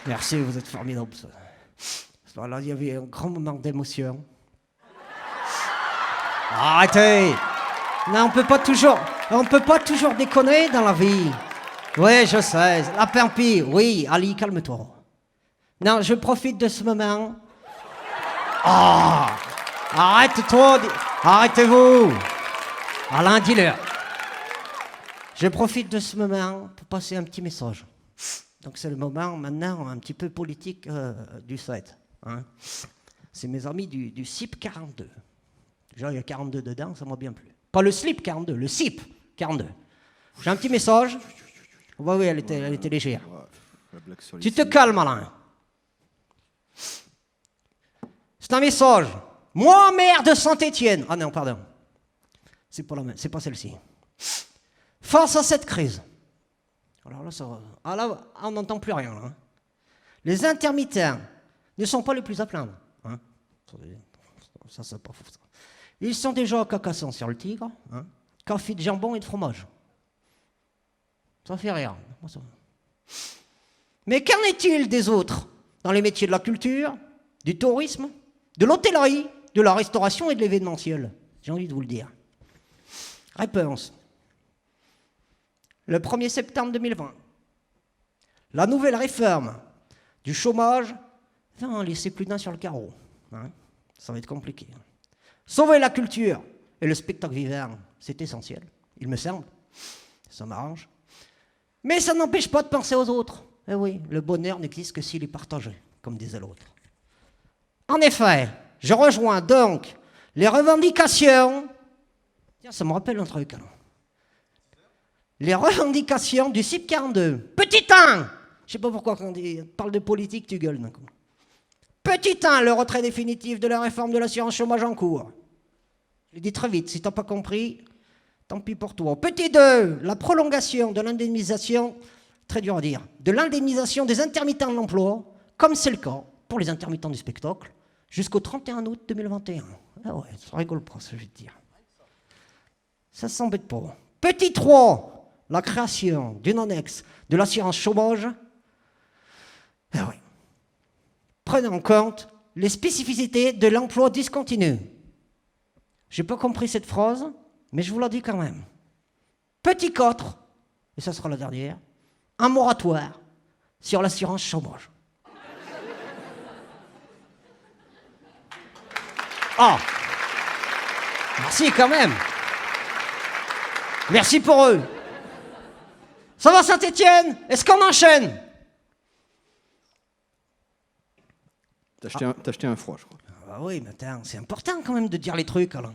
Merci, vous êtes formidable. Là, il y avait un grand moment d'émotion. Arrêtez! Non, on peut pas toujours déconner dans la vie. Oui, je sais. La pimpi, oui, Ali, calme-toi. Non, je profite de ce moment. Oh! Arrête-toi! Arrêtez-vous! Alain, dis-le. Je profite de ce moment pour passer un petit message. Donc c'est le moment maintenant un petit peu politique du site. Hein. C'est mes amis du SIP 42. Déjà il y a 42 dedans, ça m'a bien plu. Pas le slip 42, le SIP 42. J'ai un petit message. Oh, oui, elle était légère. Tu te calmes, Alain. C'est un message. Moi, maire de Saint-Étienne. Ah non, pardon. C'est pas celle-ci. Face à cette crise. Alors là, là on n'entend plus rien. Hein. Les intermittents ne sont pas les plus à plaindre. Hein. Ça, c'est pas fou. Ça. Ils sont déjà à Carcassonne sur le Tigre. Hein. Café de jambon et de fromage. Ça fait rire. Mais qu'en est-il des autres dans les métiers de la culture, du tourisme, de l'hôtellerie, de la restauration et de l'événementiel? J'ai envie de vous le dire. Réponse. Le 1er septembre 2020, la nouvelle réforme du chômage va en laisser plus d'un sur le carreau. Hein, ça va être compliqué. Sauver la culture et le spectacle vivant, c'est essentiel, il me semble. Ça m'arrange. Mais ça n'empêche pas de penser aux autres. Eh oui, le bonheur n'existe que s'il est partagé, comme disait l'autre. En effet, je rejoins donc les revendications... Tiens, ça me rappelle un truc, alors. Les revendications du CIP 42. Petit 1, je ne sais pas pourquoi quand on parle de politique, tu gueules d'un coup. Petit 1, le retrait définitif de la réforme de l'assurance chômage en cours. Je l'ai dit très vite, si tu n'as pas compris, tant pis pour toi. Petit 2, la prolongation de l'indemnisation, très dur à dire, de l'indemnisation des intermittents de l'emploi, comme c'est le cas pour les intermittents du spectacle, jusqu'au 31 août 2021. Ah ouais, ça rigole pas, ça je vais te dire. Ça s'embête pas. Petit 3, la création d'une annexe de l'assurance chômage. Ah oui. Prenez en compte les spécificités de l'emploi discontinu. Je n'ai pas compris cette phrase, mais je vous la dis quand même. Petit 4, et ça sera la dernière, un moratoire sur l'assurance chômage. Ah, merci quand même. Merci pour eux. Ça va Saint-Étienne? Est-ce qu'on enchaîne? T'as acheté un froid, je crois. Ah oui, mais attends, c'est important quand même de dire les trucs, Alain.